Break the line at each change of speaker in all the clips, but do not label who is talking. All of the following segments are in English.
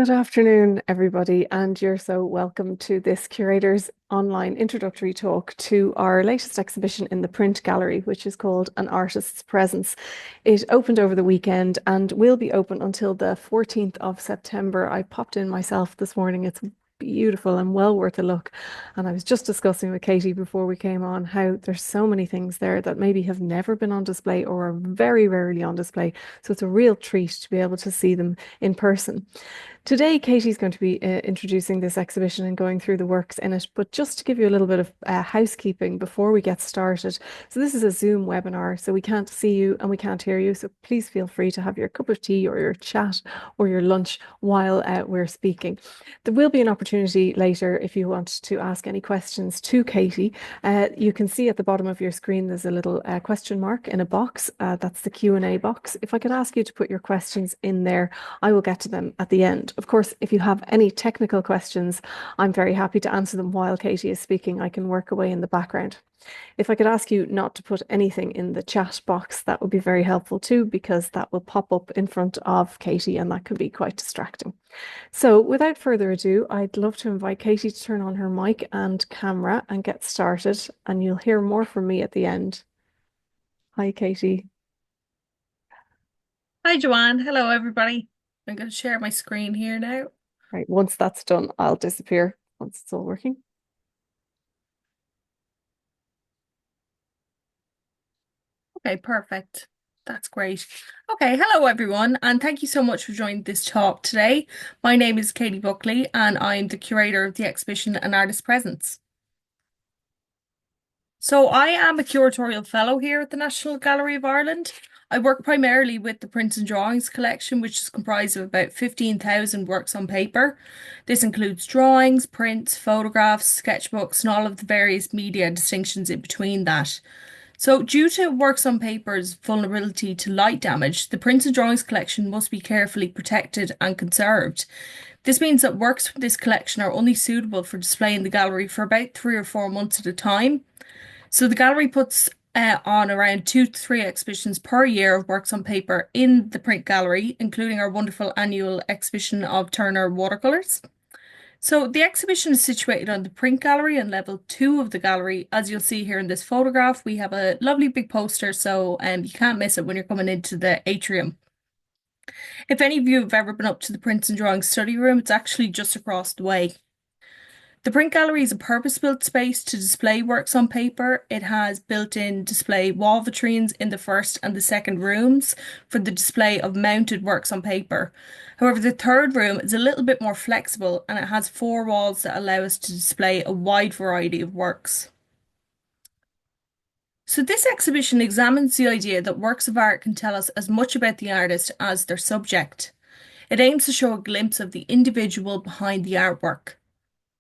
Good afternoon, everybody, and you're so welcome to this curator's online introductory talk to our latest exhibition in the Print Gallery, which is called An Artist's Presence. It opened over the weekend and will be open until the 14th of September. I popped in myself this morning. It's beautiful and well worth a look. And I was just discussing with Katie before we came on how there's so many things there that maybe have never been on display or are very rarely on display. So it's a real treat to be able to see them in person. Today, Katie's going to be introducing this exhibition and going through the works in it. But just to give you a little bit of housekeeping before we get started. So this is a Zoom webinar, so we can't see you and we can't hear you. So please feel free to have your cup of tea or your chat or your lunch while we're speaking. There will be an opportunity later if you want to ask any questions to Katie. You can see at the bottom of your screen there's a little question mark in a box. That's the Q&A box. If I could ask you to put your questions in there, I will get to them at the end. Of course, if you have any technical questions, I'm very happy to answer them while Katie is speaking. I can work away in the background. If I could ask you not to put anything in the chat box, that would be very helpful too, because that will pop up in front of Katie and that can be quite distracting. So without further ado, I'd love to invite Katie to turn on her mic and camera and get started, and you'll hear more from me at the end. Hi, Katie.
Hi, Joanne. Hello, everybody. I'm going to share my screen here now.
Right, once that's done, I'll disappear once it's all working.
Okay, perfect. That's great. Okay, hello, everyone, and thank you so much for joining this talk today. My name is Katie Buckley, and I'm the curator of the exhibition An Artist's Presence. So I am a curatorial fellow here at the National Gallery of Ireland. I work primarily with the Prints and Drawings collection, which is comprised of about 15,000 works on paper. This includes drawings, prints, photographs, sketchbooks, and all of the various media distinctions in between that. So, due to works on paper's vulnerability to light damage, the Prints and Drawings collection must be carefully protected and conserved. This means that works from this collection are only suitable for display in the gallery for about 3 or 4 months at a time. So the gallery puts on around 2 to 3 exhibitions per year of works on paper in the print gallery, including our wonderful annual exhibition of Turner watercolours. So the exhibition is situated on the print gallery on level 2 of the gallery. As you'll see here in this photograph, we have a lovely big poster, so you can't miss it when you're coming into the atrium. If any of you have ever been up to the Prints and Drawings study room, it's actually just across the way. The print gallery is a purpose-built space to display works on paper. It has built-in display wall vitrines in the first and the second rooms for the display of mounted works on paper. However, the third room is a little bit more flexible and it has 4 walls that allow us to display a wide variety of works. So this exhibition examines the idea that works of art can tell us as much about the artist as their subject. It aims to show a glimpse of the individual behind the artwork.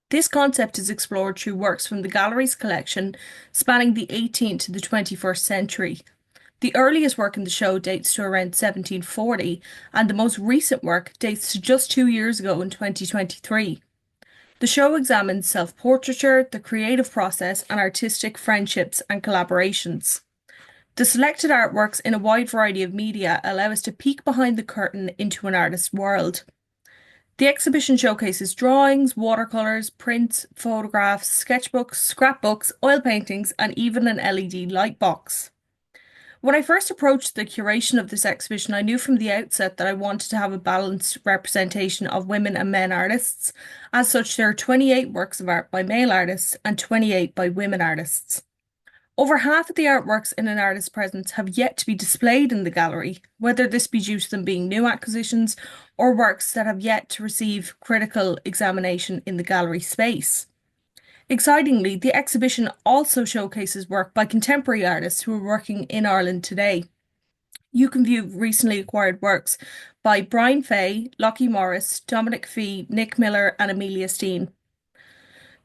This concept is explored through works from the gallery's collection spanning the 18th to the 21st century. The earliest work in the show dates to around 1740, and the most recent work dates to just 2 years ago in 2023. The show examines self-portraiture, the creative process, and artistic friendships and collaborations. The selected artworks in a wide variety of media allow us to peek behind the curtain into an artist's world. The exhibition showcases drawings, watercolours, prints, photographs, sketchbooks, scrapbooks, oil paintings, and even an LED light box. When I first approached the curation of this exhibition, I knew from the outset that I wanted to have a balanced representation of women and men artists. As such, there are 28 works of art by male artists and 28 by women artists. Over half of the artworks in an artist's presence have yet to be displayed in the gallery, whether this be due to them being new acquisitions or works that have yet to receive critical examination in the gallery space. Excitingly, the exhibition also showcases work by contemporary artists who are working in Ireland today. You can view recently acquired works by Brian Fay, Lockie Morris, Dominic Fee, Nick Miller, and Amelia Steen.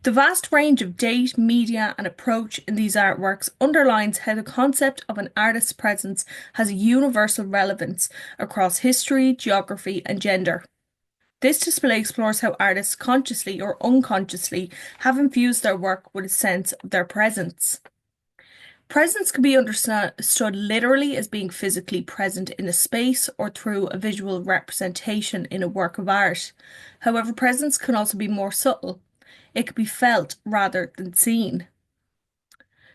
The vast range of date, media, and approach in these artworks underlines how the concept of an artist's presence has a universal relevance across history, geography, and gender. This display explores how artists consciously or unconsciously have infused their work with a sense of their presence. Presence can be understood literally as being physically present in a space or through a visual representation in a work of art. However, presence can also be more subtle. It can be felt rather than seen.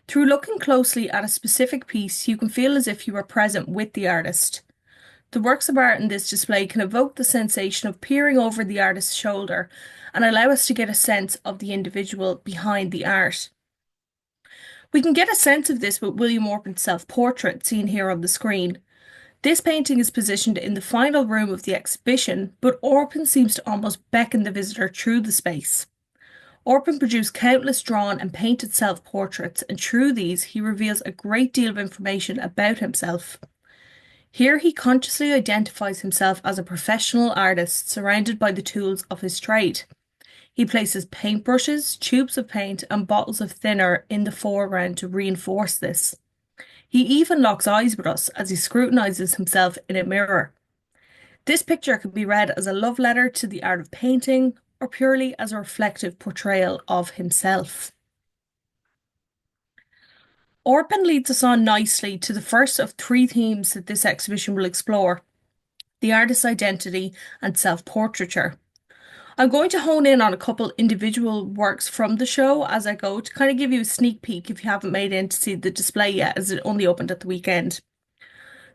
Through looking closely at a specific piece, you can feel as if you are present with the artist. The works of art in this display can evoke the sensation of peering over the artist's shoulder and allow us to get a sense of the individual behind the art. We can get a sense of this with William Orpen's self-portrait seen here on the screen. This painting is positioned in the final room of the exhibition, but Orpen seems to almost beckon the visitor through the space. Orpen produced countless drawn and painted self-portraits, and through these he reveals a great deal of information about himself. Here he consciously identifies himself as a professional artist surrounded by the tools of his trade. He places paintbrushes, tubes of paint, and bottles of thinner in the foreground to reinforce this. He even locks eyes with us as he scrutinises himself in a mirror. This picture can be read as a love letter to the art of painting or purely as a reflective portrayal of himself. Orpen leads us on nicely to the first of three themes that this exhibition will explore: the artist's identity and self-portraiture. I'm going to hone in on a couple individual works from the show as I go to kind of give you a sneak peek if you haven't made in to see the display yet, as it only opened at the weekend.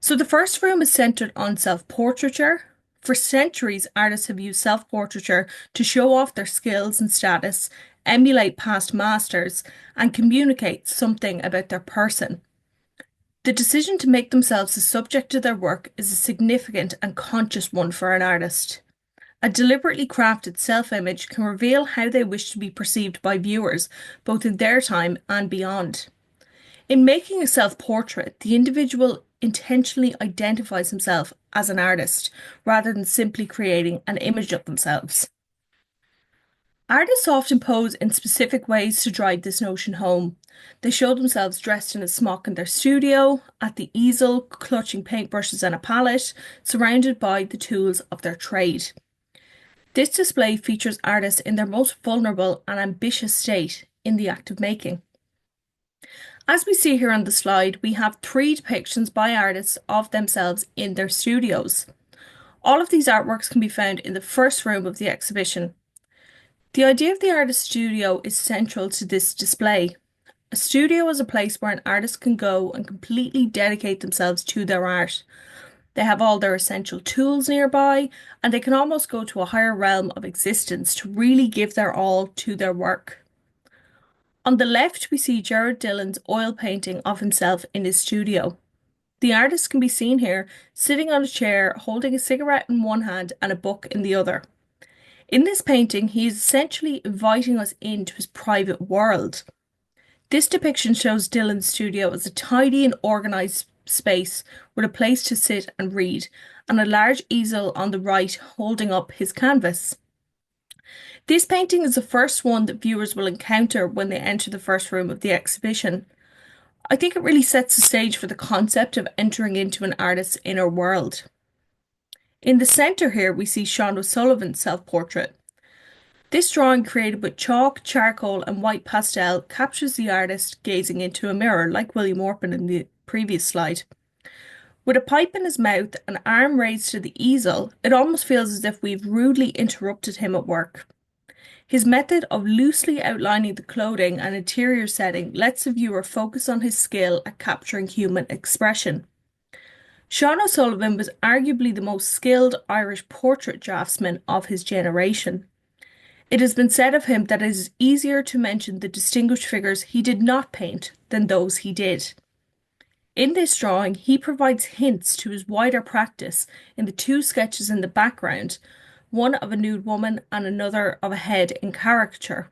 So the first room is centered on self-portraiture. For centuries, artists have used self-portraiture to show off their skills and status, emulate past masters, and communicate something about their person. The decision to make themselves the subject of their work is a significant and conscious one for an artist. A deliberately crafted self-image can reveal how they wish to be perceived by viewers, both in their time and beyond. In making a self-portrait, the individual intentionally identifies himself as an artist, rather than simply creating an image of themselves. Artists often pose in specific ways to drive this notion home. They show themselves dressed in a smock in their studio, at the easel, clutching paintbrushes and a palette, surrounded by the tools of their trade. This display features artists in their most vulnerable and ambitious state in the act of making. As we see here on the slide, we have three depictions by artists of themselves in their studios. All of these artworks can be found in the first room of the exhibition. The idea of the artist studio is central to this display. A studio is a place where an artist can go and completely dedicate themselves to their art. They have all their essential tools nearby, and they can almost go to a higher realm of existence to really give their all to their work. On the left, we see Gerard Dillon's oil painting of himself in his studio. The artist can be seen here sitting on a chair, holding a cigarette in one hand and a book in the other. In this painting, he is essentially inviting us into his private world. This depiction shows Dillon's studio as a tidy and organised space with a place to sit and read, and a large easel on the right holding up his canvas. This painting is the first one that viewers will encounter when they enter the first room of the exhibition. I think it really sets the stage for the concept of entering into an artist's inner world. In the centre here, we see Sean O'Sullivan's self-portrait. This drawing, created with chalk, charcoal and white pastel, captures the artist gazing into a mirror, like William Orpen in the previous slide. With a pipe in his mouth, an arm raised to the easel, it almost feels as if we've rudely interrupted him at work. His method of loosely outlining the clothing and interior setting lets the viewer focus on his skill at capturing human expression. Sean O'Sullivan was arguably the most skilled Irish portrait draftsman of his generation. It has been said of him that it is easier to mention the distinguished figures he did not paint than those he did. In this drawing, he provides hints to his wider practice in the two sketches in the background, one of a nude woman and another of a head in caricature.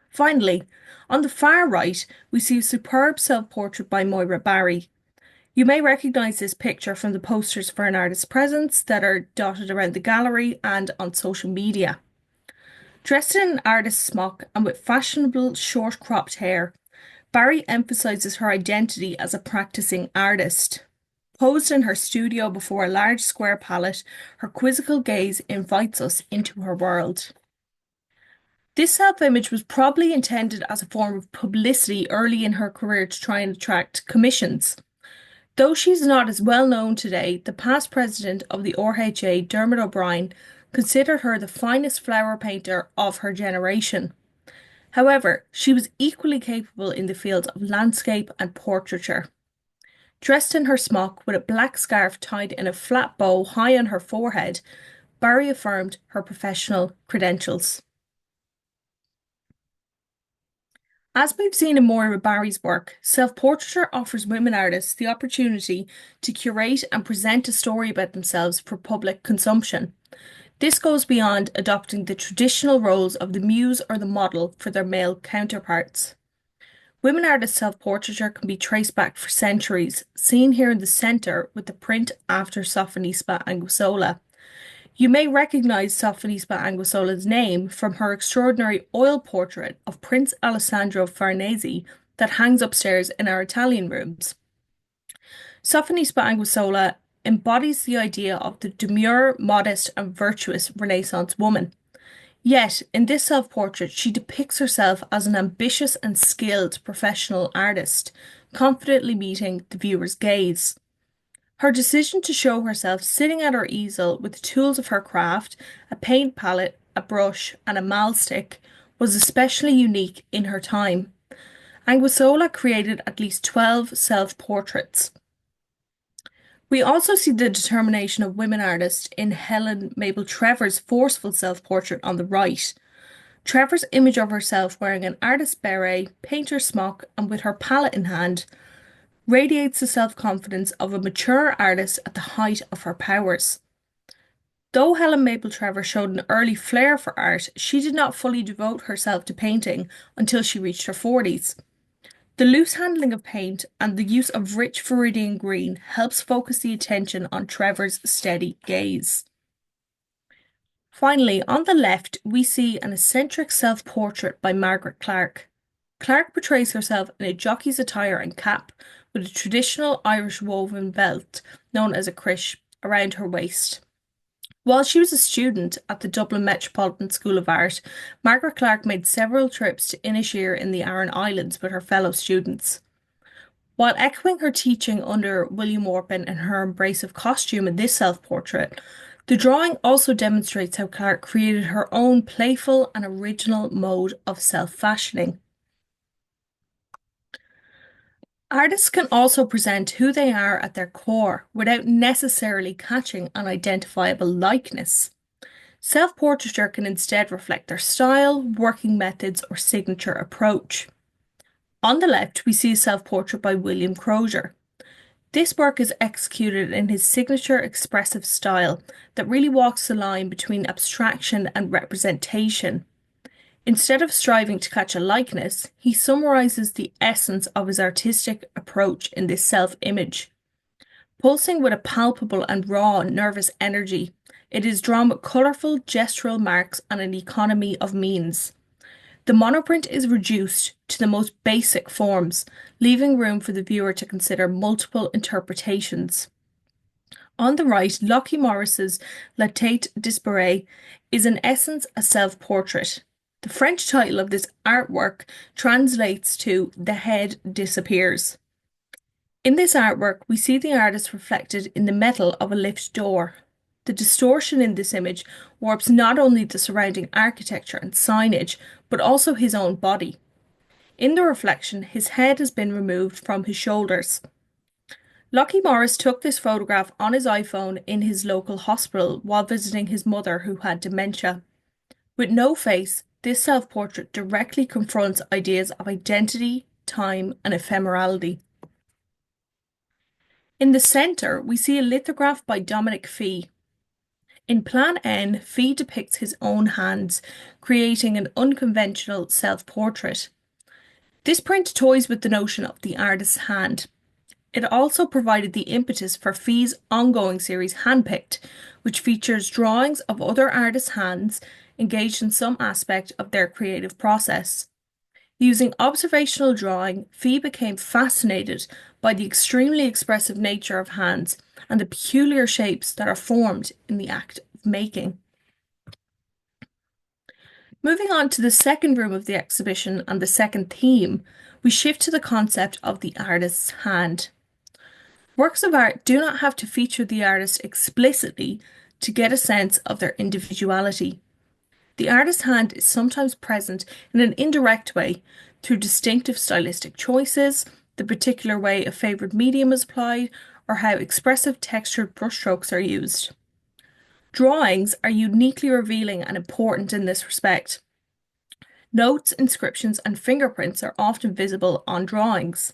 Finally, on the far right, we see a superb self-portrait by Moira Barry. You may recognise this picture from the posters for An Artist's Presence that are dotted around the gallery and on social media. Dressed in an artist's smock and with fashionable short cropped hair, Barry emphasises her identity as a practicing artist. Posed in her studio before a large square palette, her quizzical gaze invites us into her world. This self-image was probably intended as a form of publicity early in her career to try and attract commissions. Though she's not as well known today, the past president of the RHA, Dermot O'Brien, considered her the finest flower painter of her generation. However, she was equally capable in the fields of landscape and portraiture. Dressed in her smock with a black scarf tied in a flat bow high on her forehead, Barry affirmed her professional credentials. As we've seen in Moira Barry's work, self-portraiture offers women artists the opportunity to curate and present a story about themselves for public consumption. This goes beyond adopting the traditional roles of the muse or the model for their male counterparts. Women artists' self-portraiture can be traced back for centuries, seen here in the centre with the print after Sophonisba Anguissola. You may recognise Sophonisba Anguissola's name from her extraordinary oil portrait of Prince Alessandro Farnese that hangs upstairs in our Italian rooms. Sophonisba Anguissola embodies the idea of the demure, modest, and virtuous Renaissance woman. Yet, in this self-portrait, she depicts herself as an ambitious and skilled professional artist, confidently meeting the viewer's gaze. Her decision to show herself sitting at her easel with the tools of her craft, a paint palette, a brush, and a malstick, was especially unique in her time. Anguissola created at least 12 self-portraits. We also see the determination of women artists in Helen Mabel Trevor's forceful self-portrait on the right. Trevor's image of herself wearing an artist's beret, painter's smock, and with her palette in hand radiates the self-confidence of a mature artist at the height of her powers. Though Helen Mabel Trevor showed an early flair for art, she did not fully devote herself to painting until she reached her 40s. The loose handling of paint and the use of rich viridian green helps focus the attention on Trevor's steady gaze. Finally, on the left, we see an eccentric self-portrait by Margaret Clark. Clark portrays herself in a jockey's attire and cap, with a traditional Irish woven belt, known as a crish, around her waist. While she was a student at the Dublin Metropolitan School of Art, Margaret Clark made several trips to Inisheer in the Aran Islands with her fellow students. While echoing her teaching under William Orpin and her embrace of costume in this self-portrait, the drawing also demonstrates how Clark created her own playful and original mode of self-fashioning. Artists can also present who they are at their core without necessarily catching an identifiable likeness. Self-portraiture can instead reflect their style, working methods, or signature approach. On the left, we see a self-portrait by William Crozier. This work is executed in his signature expressive style that really walks the line between abstraction and representation. Instead of striving to catch a likeness, he summarizes the essence of his artistic approach in this self-image. Pulsing with a palpable and raw nervous energy, it is drawn with colourful gestural marks and an economy of means. The monoprint is reduced to the most basic forms, leaving room for the viewer to consider multiple interpretations. On the right, Lockie Morris's La Tête Disparée is in essence a self-portrait. The French title of this artwork translates to "The Head Disappears." In this artwork, we see the artist reflected in the metal of a lift door. The distortion in this image warps not only the surrounding architecture and signage, but also his own body. In the reflection, his head has been removed from his shoulders. Lockie Morris took this photograph on his iPhone in his local hospital while visiting his mother who had dementia. With no face, this self-portrait directly confronts ideas of identity, time, and ephemerality. In the centre, we see a lithograph by Dominic Fee. In Plan N, Fee depicts his own hands, creating an unconventional self-portrait. This print toys with the notion of the artist's hand. It also provided the impetus for Fee's ongoing series Handpicked, which features drawings of other artists' hands engaged in some aspect of their creative process. Using observational drawing, Fee became fascinated by the extremely expressive nature of hands and the peculiar shapes that are formed in the act of making. Moving on to the second room of the exhibition and the second theme, we shift to the concept of the artist's hand. Works of art do not have to feature the artist explicitly to get a sense of their individuality. The artist's hand is sometimes present in an indirect way through distinctive stylistic choices, the particular way a favoured medium is applied, or how expressive textured brushstrokes are used. Drawings are uniquely revealing and important in this respect. Notes, inscriptions, and fingerprints are often visible on drawings.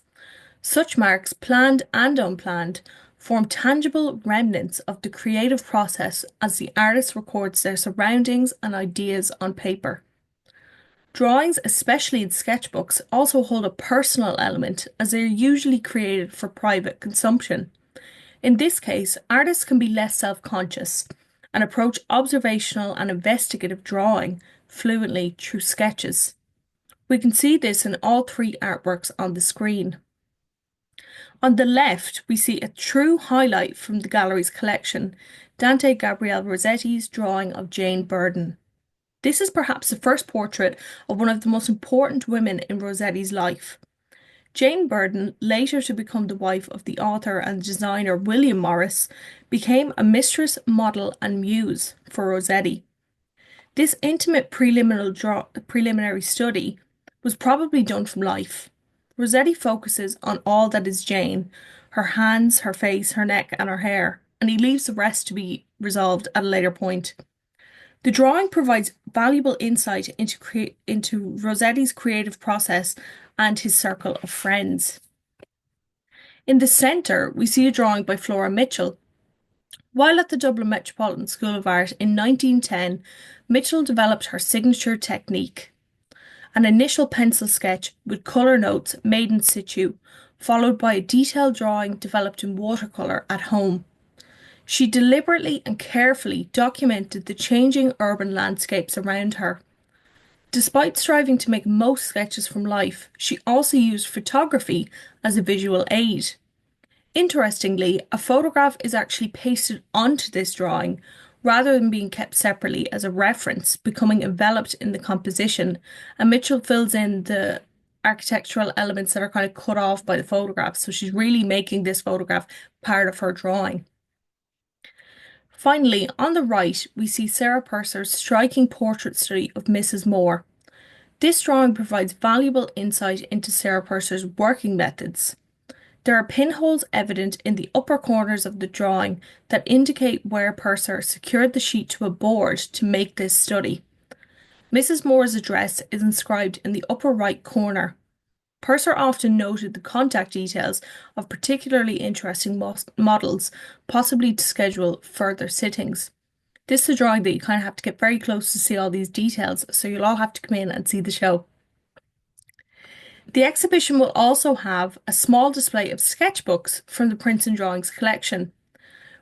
Such marks, planned and unplanned, form tangible remnants of the creative process as the artist records their surroundings and ideas on paper. Drawings, especially in sketchbooks, also hold a personal element as they are usually created for private consumption. In this case, artists can be less self-conscious and approach observational and investigative drawing fluently through sketches. We can see this in all three artworks on the screen. On the left, we see a true highlight from the gallery's collection, Dante Gabriel Rossetti's drawing of Jane Burden. This is perhaps the first portrait of one of the most important women in Rossetti's life. Jane Burden, later to become the wife of the author and designer William Morris, became a mistress, model, and muse for Rossetti. This intimate preliminary study was probably done from life. Rossetti focuses on all that is Jane, her hands, her face, her neck, and her hair, and he leaves the rest to be resolved at a later point. The drawing provides valuable insight into Rossetti's creative process and his circle of friends. In the centre, we see a drawing by Flora Mitchell. While at the Dublin Metropolitan School of Art in 1910, Mitchell developed her signature technique, an initial pencil sketch with colour notes made in situ, followed by a detailed drawing developed in watercolour at home. She deliberately and carefully documented the changing urban landscapes around her. Despite striving to make most sketches from life, she also used photography as a visual aid. Interestingly, a photograph is actually pasted onto this drawing rather than being kept separately as a reference, becoming enveloped in the composition, and Mitchell fills in the architectural elements that are kind of cut off by the photograph. So she's really making this photograph part of her drawing. Finally, on the right, we see Sarah Purser's striking portrait study of Mrs. Moore. This drawing provides valuable insight into Sarah Purser's working methods. There are pinholes evident in the upper corners of the drawing that indicate where Purser secured the sheet to a board to make this study. Mrs. Moore's address is inscribed in the upper right corner. Purser often noted the contact details of particularly interesting models, possibly to schedule further sittings. This is a drawing that you kind of have to get very close to see all these details, so you'll all have to come in and see the show. The exhibition will also have a small display of sketchbooks from the Prints and Drawings collection.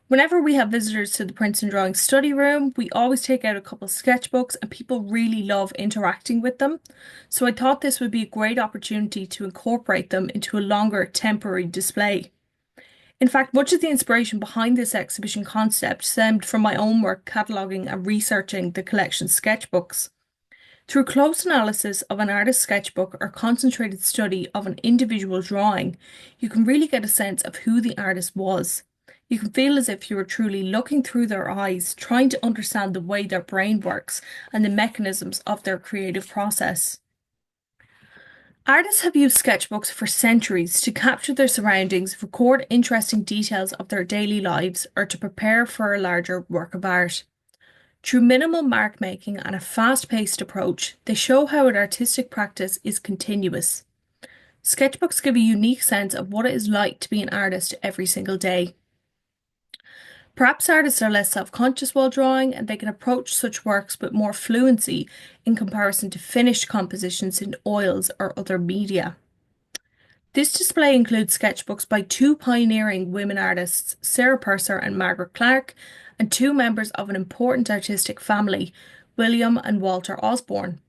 Whenever we have visitors to the Prints and Drawings study room, we always take out a couple of sketchbooks and people really love interacting with them. So I thought this would be a great opportunity to incorporate them into a longer temporary display. In fact, much of the inspiration behind this exhibition concept stemmed from my own work cataloguing and researching the collection's sketchbooks. Through close analysis of an artist's sketchbook or concentrated study of an individual drawing, you can really get a sense of who the artist was. You can feel as if you were truly looking through their eyes, trying to understand the way their brain works and the mechanisms of their creative process. Artists have used sketchbooks for centuries to capture their surroundings, record interesting details of their daily lives, or to prepare for a larger work of art. Through minimal mark making and a fast-paced approach, they show how an artistic practice is continuous. Sketchbooks give a unique sense of what it is like to be an artist every single day. Perhaps artists are less self-conscious while drawing, and they can approach such works with more fluency in comparison to finished compositions in oils or other media. This display includes sketchbooks by two pioneering women artists, Sarah Purser and Margaret Clark, and two members of an important artistic family, William and Walter Osborne.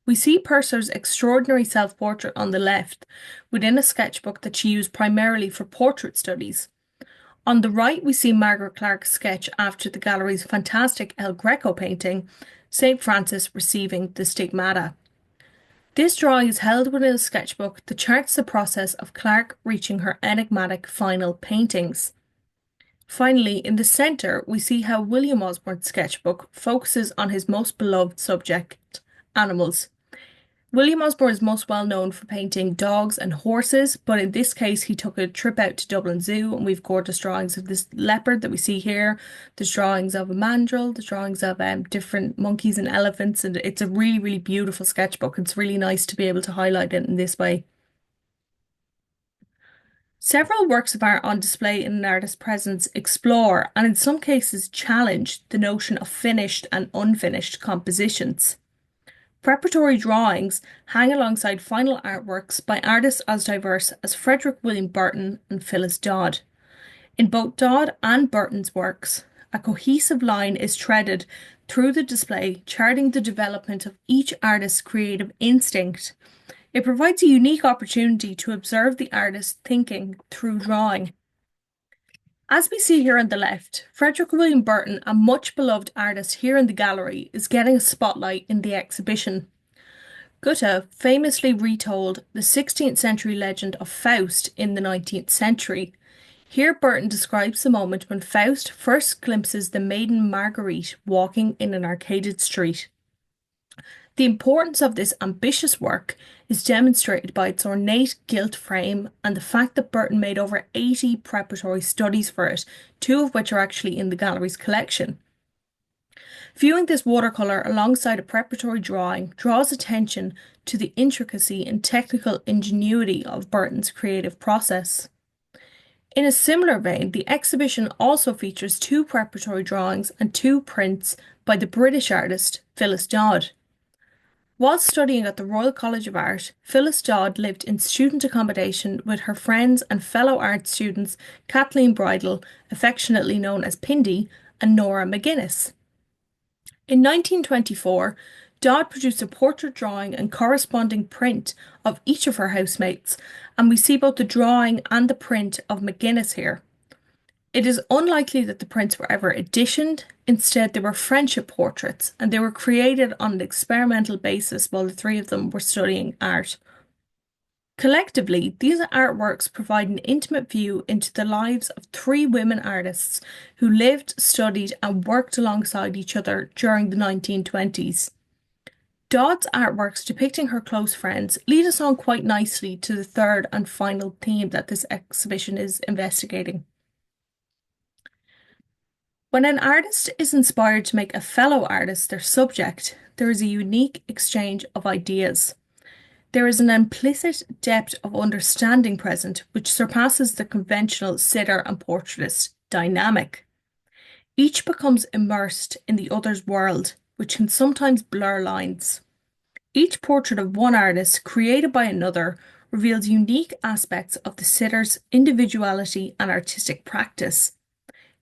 We see Purser's extraordinary self-portrait on the left within a sketchbook that she used primarily for portrait studies. On the right, we see Margaret Clark's sketch after the gallery's fantastic El Greco painting, St. Francis receiving the Stigmata. This drawing is held within a sketchbook that charts the process of Clark reaching her enigmatic final paintings. Finally, in the centre, we see how William Osborne's sketchbook focuses on his most beloved subject, animals. William Osborne is most well known for painting dogs and horses, but in this case, he took a trip out to Dublin Zoo, and we've gorgeous drawings of this leopard that we see here. There's drawings of a mandrill, there's drawings of different monkeys and elephants, and it's a really, really beautiful sketchbook. It's really nice to be able to highlight it in this way. Several works of art on display in an artist's presence explore, and in some cases challenge, the notion of finished and unfinished compositions. Preparatory drawings hang alongside final artworks by artists as diverse as Frederick William Burton and Phyllis Dodd. In both Dodd and Burton's works, a cohesive line is threaded through the display, charting the development of each artist's creative instinct. It provides a unique opportunity to observe the artist's thinking through drawing. As we see here on the left, Frederick William Burton, a much beloved artist here in the gallery, is getting a spotlight in the exhibition. Goethe famously retold the 16th century legend of Faust in the 19th century. Here Burton describes the moment when Faust first glimpses the maiden Marguerite walking in an arcaded street. The importance of this ambitious work is demonstrated by its ornate gilt frame and the fact that Burton made over 80 preparatory studies for it, 2 of which are actually in the gallery's collection. Viewing this watercolour alongside a preparatory drawing draws attention to the intricacy and technical ingenuity of Burton's creative process. In a similar vein, the exhibition also features 2 preparatory drawings and 2 prints by the British artist Phyllis Dodd. Whilst studying at the Royal College of Art, Phyllis Dodd lived in student accommodation with her friends and fellow art students Kathleen Bridle, affectionately known as Pindy, and Nora McGuinness. In 1924, Dodd produced a portrait drawing and corresponding print of each of her housemates, and we see both the drawing and the print of McGuinness here. It is unlikely that the prints were ever editioned. Instead, they were friendship portraits, and they were created on an experimental basis while the 3 of them were studying art. Collectively, these artworks provide an intimate view into the lives of 3 women artists who lived, studied, and worked alongside each other during the 1920s. Dodd's artworks depicting her close friends lead us on quite nicely to the third and final theme that this exhibition is investigating. When an artist is inspired to make a fellow artist their subject, there is a unique exchange of ideas. There is an implicit depth of understanding present which surpasses the conventional sitter and portraitist dynamic. Each becomes immersed in the other's world, which can sometimes blur lines. Each portrait of one artist created by another reveals unique aspects of the sitter's individuality and artistic practice.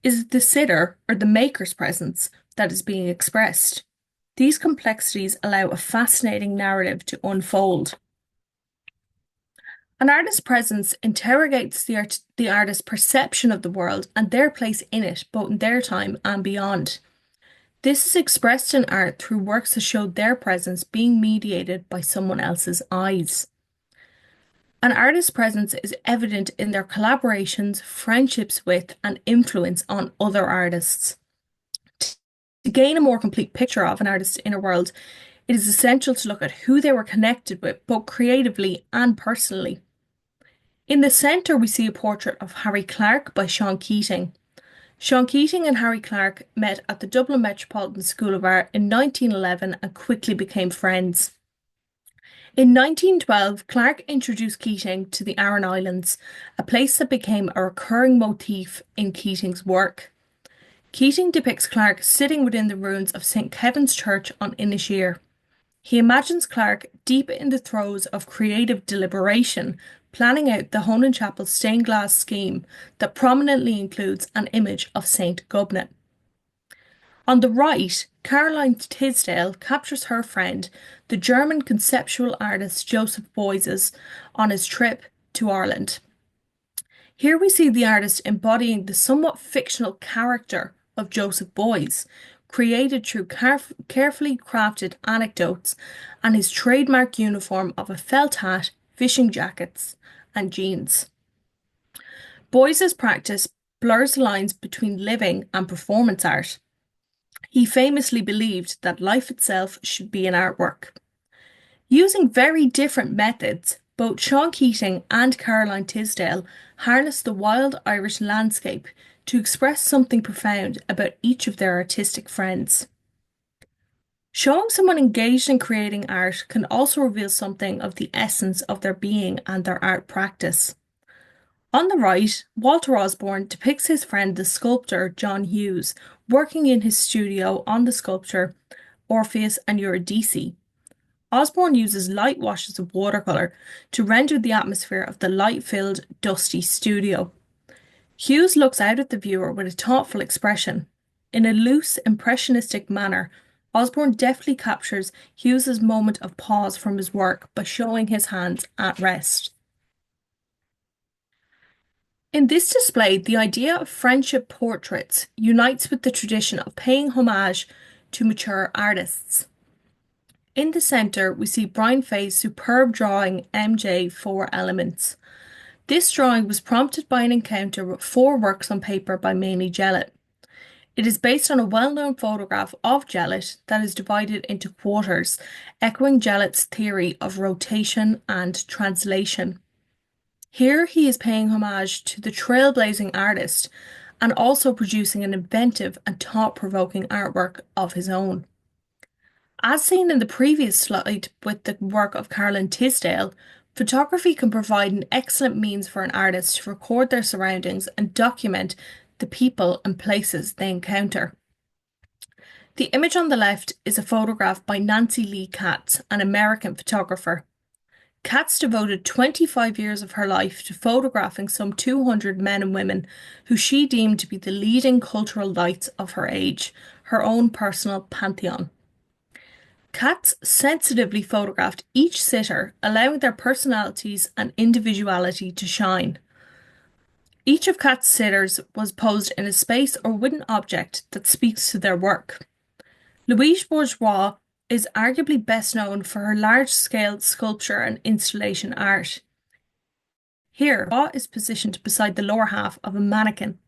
Is it the sitter or the maker's presence that is being expressed? These complexities allow a fascinating narrative to unfold. An artist's presence interrogates the artist's perception of the world and their place in it, both in their time and beyond. This is expressed in art through works that show their presence being mediated by someone else's eyes. An artist's presence is evident in their collaborations, friendships with, and influence on other artists. To gain a more complete picture of an artist's inner world, it is essential to look at who they were connected with, both creatively and personally. In the centre, we see a portrait of Harry Clarke by Sean Keating. Sean Keating and Harry Clarke met at the Dublin Metropolitan School of Art in 1911 and quickly became friends. In 1912, Clarke introduced Keating to the Aran Islands, a place that became a recurring motif in Keating's work. Keating depicts Clarke sitting within the ruins of St. Kevin's Church on Inisheer. He imagines Clarke deep in the throes of creative deliberation, planning out the Honan Chapel stained glass scheme that prominently includes an image of St. Gubnet. On the right, Caroline Tisdale captures her friend, the German conceptual artist Joseph Beuys, on his trip to Ireland. Here we see the artist embodying the somewhat fictional character of Joseph Beuys, created through carefully crafted anecdotes and his trademark uniform of a felt hat, fishing jackets, and jeans. Beuys's practice blurs the lines between living and performance art. He famously believed that life itself should be an artwork. Using very different methods, both Sean Keating and Caroline Tisdale harnessed the wild Irish landscape to express something profound about each of their artistic friends. Showing someone engaged in creating art can also reveal something of the essence of their being and their art practice. On the right, Walter Osborne depicts his friend the sculptor John Hughes working in his studio on the sculpture Orpheus and Eurydice. Osborne uses light washes of watercolour to render the atmosphere of the light-filled, dusty studio. Hughes looks out at the viewer with a thoughtful expression. In a loose, impressionistic manner, Osborne deftly captures Hughes's moment of pause from his work by showing his hands at rest. In this display, the idea of friendship portraits unites with the tradition of paying homage to mature artists. In the centre, we see Brian Fay's superb drawing MJ 4 Elements. This drawing was prompted by an encounter with 4 works on paper by Mamie Jellett. It is based on a well-known photograph of Jellett that is divided into quarters, echoing Jellett's theory of rotation and translation. Here he is paying homage to the trailblazing artist and also producing an inventive and thought-provoking artwork of his own. As seen in the previous slide with the work of Caroline Tisdale, photography can provide an excellent means for an artist to record their surroundings and document the people and places they encounter. The image on the left is a photograph by Nancy Lee Katz, an American photographer. Katz devoted 25 years of her life to photographing some 200 men and women who she deemed to be the leading cultural lights of her age, her own personal pantheon. Katz sensitively photographed each sitter, allowing their personalities and individuality to shine. Each of Katz's sitters was posed in a space or wooden object that speaks to their work. Louise Bourgeois is arguably best known for her large-scale sculpture and installation art. Here, Bourgeois is positioned beside the lower half of a mannequin.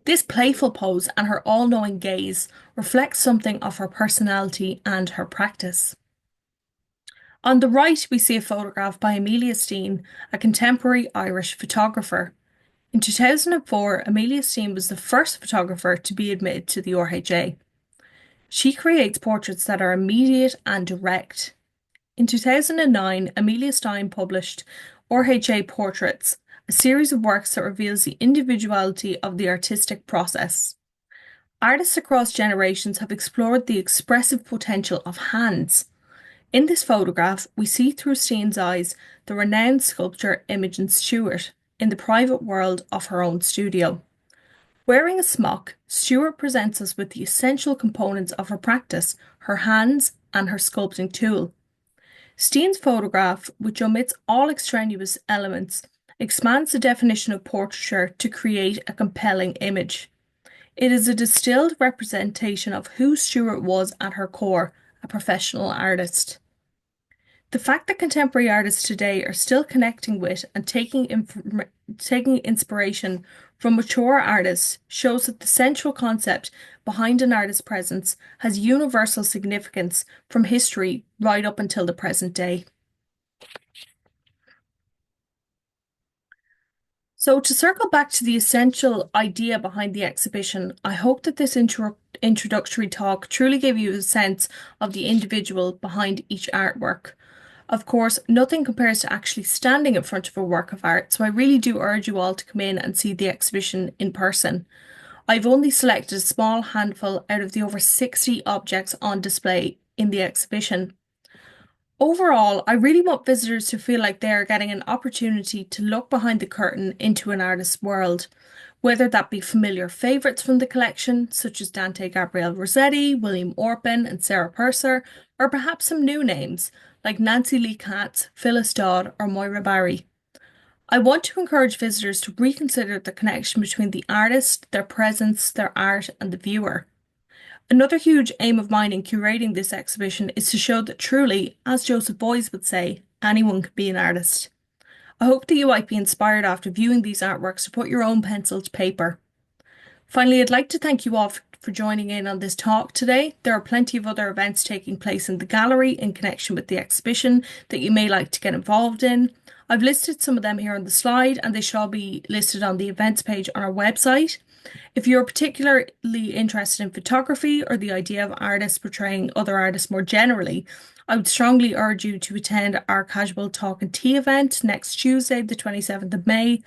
This playful pose and her all-knowing gaze reflects something of her personality and her practice. On the right, we see a photograph by Amelia Steen, a contemporary Irish photographer. In 2004, Amelia Steen was the first photographer to be admitted to the RHA. She creates portraits that are immediate and direct. In 2009, Amelia Steen published RHA Portraits, a series of works that reveals the individuality of the artistic process. Artists across generations have explored the expressive potential of hands. In this photograph, we see through Steen's eyes the renowned sculptor Imogen Stewart in the private world of her own studio. Wearing a smock, Stewart presents us with the essential components of her practice, her hands and her sculpting tool. Steen's photograph, which omits all extraneous elements, expands the definition of portraiture to create a compelling image. It is a distilled representation of who Stewart was at her core, a professional artist. The fact that contemporary artists today are still connecting with and taking inspiration from mature artists shows that the central concept behind an artist's presence has universal significance from history right up until the present day. So to circle back to the essential idea behind the exhibition, I hope that this introductory talk truly gave you a sense of the individual behind each artwork. Of course, nothing compares to actually standing in front of a work of art, so I really do urge you all to come in and see the exhibition in person. I've only selected a small handful out of the over 60 objects on display in the exhibition. Overall, I really want visitors to feel like they are getting an opportunity to look behind the curtain into an artist's world, whether that be familiar favourites from the collection, such as Dante Gabriel Rossetti, William Orpin, and Sarah Purser, or perhaps some new names like Nancy Lee Katz, Phyllis Dodd, or Moira Barry. I want to encourage visitors to reconsider the connection between the artist, their presence, their art, and the viewer. Another huge aim of mine in curating this exhibition is to show that truly, as Joseph Beuys would say, anyone can be an artist. I hope that you might be inspired after viewing these artworks to put your own pencil to paper. Finally, I'd like to thank you all for joining in on this talk today. There are plenty of other events taking place in the gallery in connection with the exhibition that you may like to get involved in. I've listed some of them here on the slide, and they shall be listed on the events page on our website. If you're particularly interested in photography or the idea of artists portraying other artists more generally, I would strongly urge you to attend our casual talk and tea event next Tuesday, the 27th of May.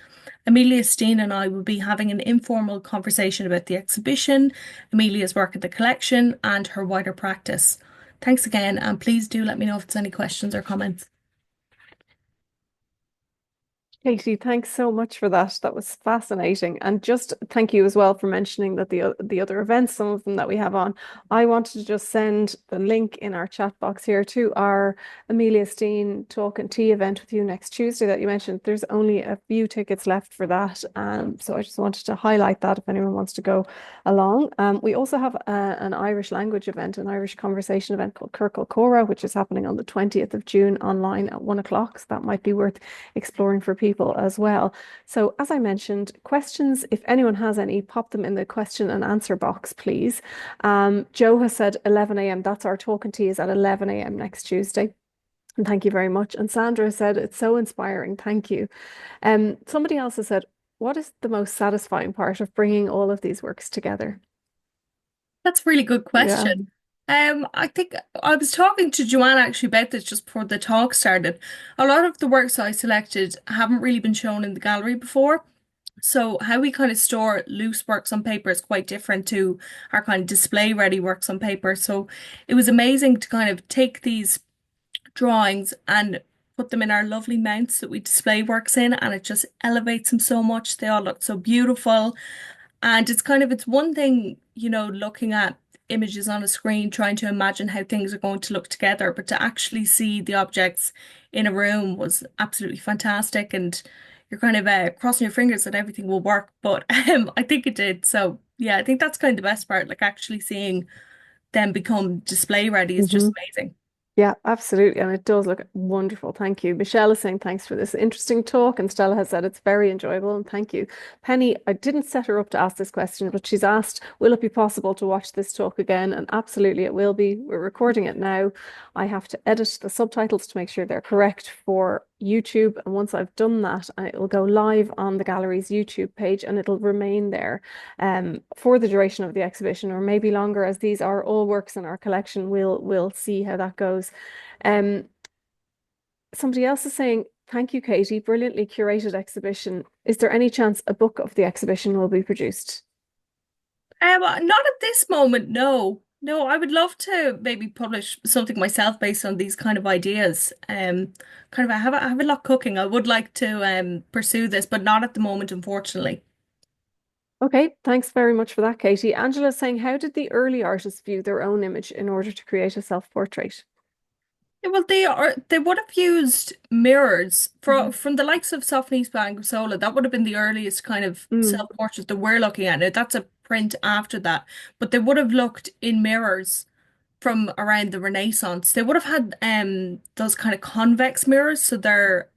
Amelia Steen and I will be having an informal conversation about the exhibition, Amelia's work at the collection, and her wider practice. Thanks again, and please do let me know if there's any questions or comments.
Katie, thanks so much for that. That was fascinating. And just thank you as well for mentioning that the other events, some of them that we have on. I wanted to just send the link in our chat box here to our Amelia Steen talk and tea event with you next Tuesday that you mentioned. There's only a few tickets left for that. So I just wanted to highlight that if anyone wants to go along. We also have an Irish language event, an Irish conversation event called Circle Cora, which is happening on the 20th of June online at 1 o'clock. So that might be worth exploring for people as well. So as I mentioned, questions, if anyone has any, pop them in the question and answer box, please. Joe has said 11 a.m. That's our talk and tea is at 11 a.m. next Tuesday. And thank you very much. And Sandra said, it's so inspiring. Thank you. Somebody else has said, what is the most satisfying part of bringing all of these works together?
That's a really good
Yeah.
question. I think I was talking to Joanne actually about this just before the talk started. A lot of the works I selected haven't really been shown in the gallery before. So how we kind of store loose works on paper is quite different to our kind of display ready works on paper. So it was amazing to kind of take these drawings and put them in our lovely mounts that we display works in, and it just elevates them so much. They all look so beautiful. And it's one thing, looking at images on a screen, trying to imagine how things are going to look together, but to actually see the objects in a room was absolutely fantastic. And you're kind of crossing your fingers that everything will work, but I think it did. So yeah, I think that's kind of the best part, like actually seeing them become display ready is just
Mhm.
amazing.
Yeah, absolutely. And it does look wonderful. Thank you. Michelle is saying thanks for this interesting talk. And Stella has said it's very enjoyable. And thank you. Penny, I didn't set her up to ask this question, but she's asked, will it be possible to watch this talk again? And absolutely it will be. We're recording it now. I have to edit the subtitles to make sure they're correct for YouTube. And once I've done that, it will go live on the gallery's YouTube page and it'll remain there for the duration of the exhibition, or maybe longer, as these are all works in our collection. We'll see how that goes. Um, Somebody else is saying, thank you, Katie, brilliantly curated exhibition. Is there any chance a book of the exhibition will be produced?
Not at this moment, no. No, I would love to maybe publish something myself based on these kind of ideas. I have a lot cooking. I would like to pursue this, but not at the moment, unfortunately.
Okay, thanks very much for that, Katie. Angela is saying, how did the early artists view their own image in order to create a self-portrait?
Yeah, well, they would have used mirrors
Mhm.
from the likes of Sophocles Anguissola. That would have been the earliest kind of
Mm,
self-portrait that we're looking at. Now that's a print after that, but they would have looked in mirrors from around the Renaissance. They would have had those kind of convex mirrors, so their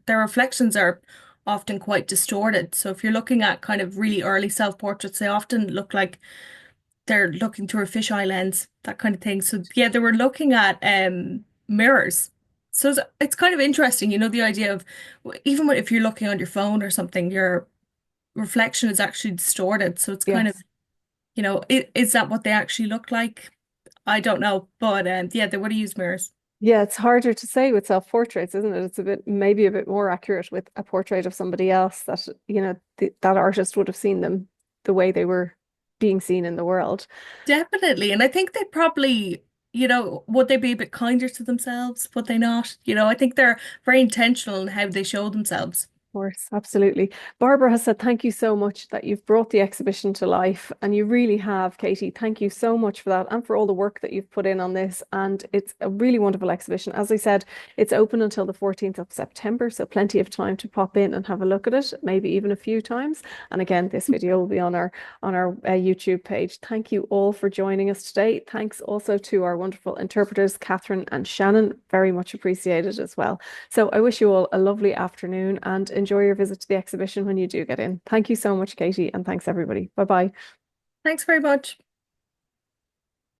reflections are often quite distorted. So if you're looking at kind of really early self-portraits, they often look like they're looking through a fisheye lens, that kind of thing. So yeah, they were looking at mirrors. So it's kind of interesting, the idea of even if you're looking on your phone or something, your reflection is actually distorted. So it's kind of,
yes.
is that what they actually look like? I don't know, but yeah, they would have used mirrors.
Yeah, it's harder to say with self-portraits, isn't it? It's a bit, maybe a bit more accurate with a portrait of somebody else that, that artist would have seen them the way they were being seen in the world.
Definitely. And I think they probably, would they be a bit kinder to themselves? Would they not? I think they're very intentional in how they show themselves.
course, absolutely. Barbara has said thank you so much that you've brought the exhibition to life, and you really have, Katie. Thank you so much for that and for all the work that you've put in on this. And it's a really wonderful exhibition. As I said, it's open until the 14th of September, so plenty of time to pop in and have a look at it, maybe even a few times. And again, this video will be on our YouTube page. Thank you all for joining us today. Thanks also to our wonderful interpreters, Catherine and Shannon. Very much appreciated as well. So I wish you all a lovely afternoon and enjoy your visit to the exhibition when you do get in. Thank you so much, Katie, and thanks everybody. Bye bye.
Thanks very much.